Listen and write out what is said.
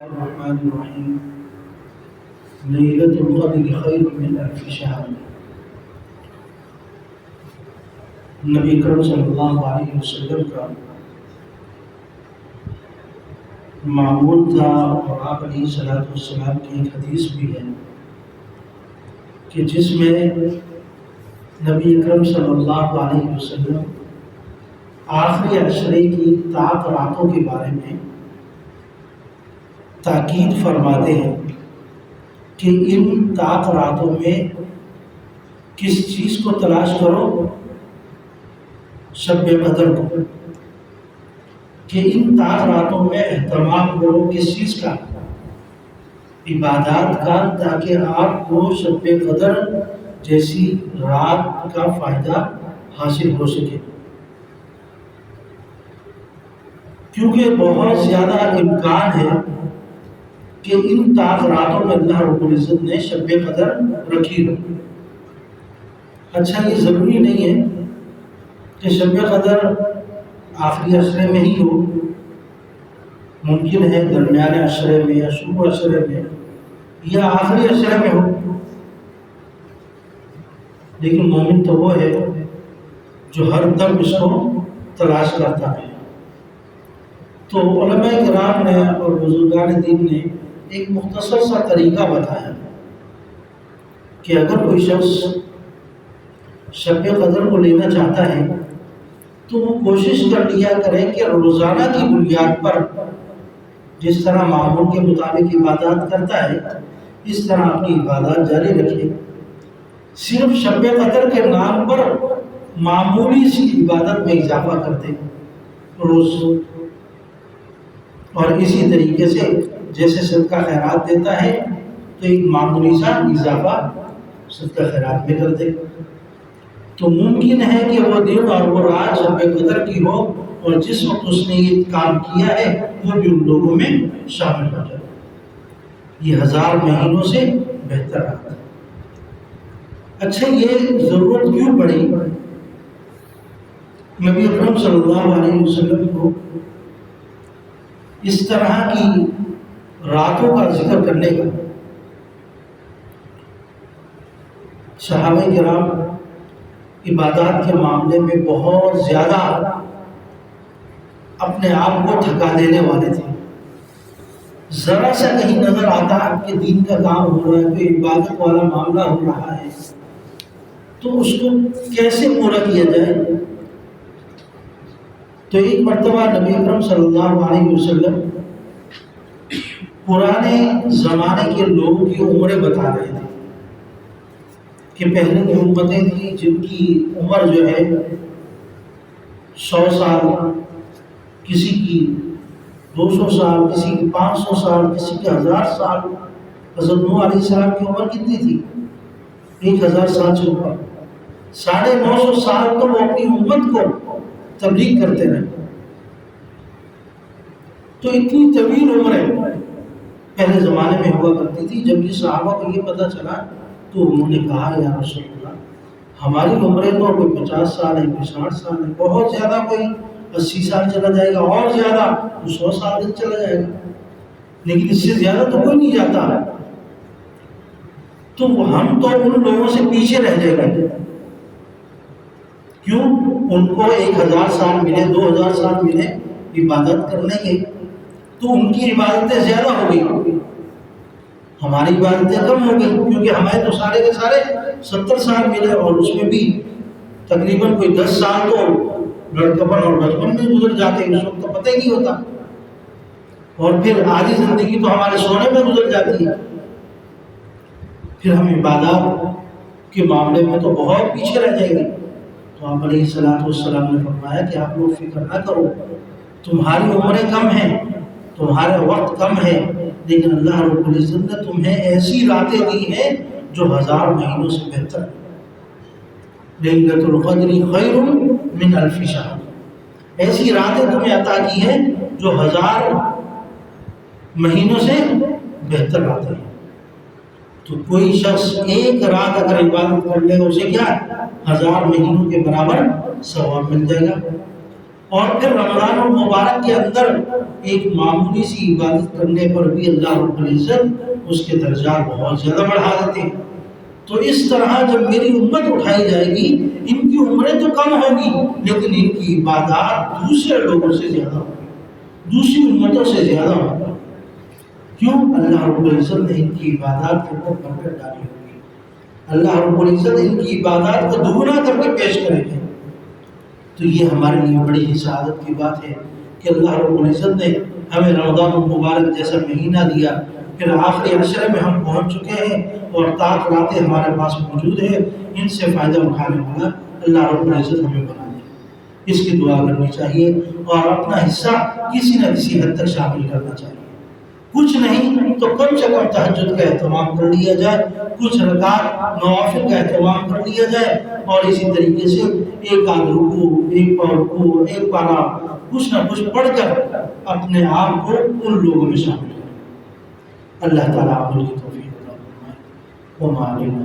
الرحمن الرحیم لیلۃ القدر خیر من الف شہر۔ نبی اکرم صلی اللہ علیہ وسلم کا معمول تھا، اور آپ علیہ الصلوۃ والسلام کی ایک حدیث بھی ہے کہ جس میں نبی اکرم صلی اللہ علیہ وسلم آخری عشرے کی طاعت راتوں کے بارے میں تاکید فرماتے ہیں کہ ان طاعت راتوں میں کس چیز کو تلاش کرو؟ شب قدر کو، کہ ان طاعت راتوں میں اہتمام کرو کس چیز کا؟ عبادات کا، تاکہ آپ کو شب قدر جیسی رات کا فائدہ حاصل ہو سکے، کیونکہ بہت زیادہ امکان ہے کہ ان طاعت راتوں میں اللہ رب العزت نے شب قدر رکھی ہو۔ اچھا، یہ ضروری نہیں ہے کہ شب قدر آخری عشرے میں ہی ہو، ممکن ہے درمیان عشرے میں یا شروع عشرے میں یا آخری عشرے میں ہو، لیکن مومن تو وہ ہے جو ہر دم اس کو تلاش کرتا ہے۔ تو علماء کرام نے اور بزرگان دین نے ایک مختصر سا طریقہ بتایا کہ اگر کوئی شخص شب قدر کو لینا چاہتا ہے تو وہ کوشش کر لیا کرے کہ روزانہ کی بنیاد پر جس طرح معمول کے مطابق عبادات کرتا ہے اس طرح اپنی عبادات جاری رکھے، صرف شب قدر کے نام پر معمولی سی عبادت میں اضافہ کرتے روز، اور اسی طریقے سے جیسے صدقہ خیرات دیتا ہے تو ایک معمولی سا اضافہ صدقہ خیرات میں کرتے، تو ممکن ہے کہ وہ دن اور وہ رات شب قدر کی ہو اور جس وقت اس نے یہ کام کیا ہے وہ بھی ان لوگوں میں شامل ہو جائے۔ یہ 1000 مہینوں سے بہتر رات ہے۔ اچھا، یہ ضرورت کیوں پڑی نبی اکرم صلی اللہ علیہ وسلم کو اس طرح کی راتوں کا ذکر کرنے کا؟ صحابہ کرام عبادات کے معاملے میں بہت زیادہ اپنے آپ کو تھکا دینے والے تھے۔ ذرا سا کہیں نظر آتا کہ دین کا کام ہو رہا ہے، کوئی عبادت والا معاملہ ہو رہا ہے، تو اس کو کیسے پورا کیا جائے؟ تو ایک مرتبہ نبی اکرم صلی اللہ علیہ وسلم پرانے زمانے کے لوگوں کی عمریں بتا رہے تھے کہ پہلے کی امتیں تھیں جن کی عمر جو ہے 100 سال، کسی کی 200 سال، کسی کی 500 سال، کسی کی 1000 سال۔ حضرت نوح علیہ السلام کی عمر کتنی تھی؟ 1000 سال سے اوپر، 950 سال تو وہ اپنی امت کو تبلیغ کرتے رہے۔ تو اتنی طویل عمریں پہلے زمانے میں ہوا کرتی تھی۔ جب یہ صحابہ کو یہ پتہ چلا تو انہوں نے کہا، یا رسول اللہ، ہماری عمریں تو کوئی 50 سال ہے، کوئی 60 سال ہے، بہت زیادہ کوئی 80 سال چلا جائے گا، اور زیادہ 100 سال تک چلا جائے گا، لیکن اس سے زیادہ تو کوئی نہیں جاتا۔ تو ہم تو ان لوگوں سے پیچھے رہ جائیں گے۔ کیوں؟ ان کو 1000 سال ملے، 2000 سال ملے عبادت کرنے کے، تو ان کی عبادتیں زیادہ ہو گئی، ہماری عبادتیں کم ہو گئی، کیونکہ ہمیں تو سارے کے سارے 70 سال ملے، اور اس میں بھی تقریباً کوئی 10 سال تو لڑکپن اور بچپن میں گزر جاتے ہیں، اس وقت تو پتہ ہی نہیں ہوتا، اور پھر آدھی زندگی تو ہمارے سونے میں گزر جاتی ہے۔ پھر ہم عبادات کے معاملے میں تو بہت پیچھے رہ جائیں گے۔ تو آپ علیہ الصلوۃ والسلام نے فرمایا کہ آپ لوگ فکر نہ کرو، تمہاری عمریں کم ہیں، تمہارا وقت کم ہے، لیکن اللہ رب العزت نے تمہیں ایسی راتیں دی ہیں جو 1000 مہینوں سے بہتر ہیں۔ لیلۃ القدر خیر من الف شہر، ایسی راتیں تمہیں عطا کی ہیں جو 1000 مہینوں سے بہتر راتیں ہیں۔ تو کوئی شخص ایک رات اگر عبادت کر لے، اسے کیا 1000 مہینوں کے برابر ثواب مل جائے گا۔ اور پھر رمضان المبارک کے اندر ایک معمولی سی عبادت کرنے پر بھی اللہ رب العزت اس کے درجات بہت زیادہ بڑھا دیتے ہیں۔ تو اس طرح جب میری امت اٹھائی جائے گی، ان کی عمریں تو کم ہوگی لیکن ان کی عبادات دوسرے لوگوں سے زیادہ ہوگی، دوسری امتوں سے زیادہ ہوگی۔ کیوں؟ اللہ رب العزت نے ان کی عبادات کے اوپر برکت ڈالی ہوگی، اللہ رب العزت ان کی عبادات کو دوگنا کر کے پیش کریں گے۔ تو یہ ہمارے لیے بڑی ہی سعادت کی بات ہے کہ اللہ رب العزت نے ہمیں رمضان المبارک جیسا مہینہ دیا، پھر آخری عشرے میں ہم پہنچ چکے ہیں اور طاق راتیں ہمارے پاس موجود ہیں، ان سے فائدہ اٹھانے والا اللہ رب العزت ہمیں بنا دے۔ اس کی دعا کرنی چاہیے اور اپنا حصہ کسی نہ کسی حد تک شامل کرنا چاہیے۔ کچھ نہیں تو کم سے کم تہجد کا اہتمام کر لیا جائے، کچھ رکعت نوافل کا اہتمام کر لیا جائے، اور اسی طریقے سے ایک آدھ رکوع، ایک پاؤ رکوع، ایک پارا کچھ نہ کچھ پڑھ کر اپنے آپ کو ان لوگوں میں شامل کریں۔ اللہ تعالیٰ عمل کی توفیق عطا فرمائے۔ وما علینا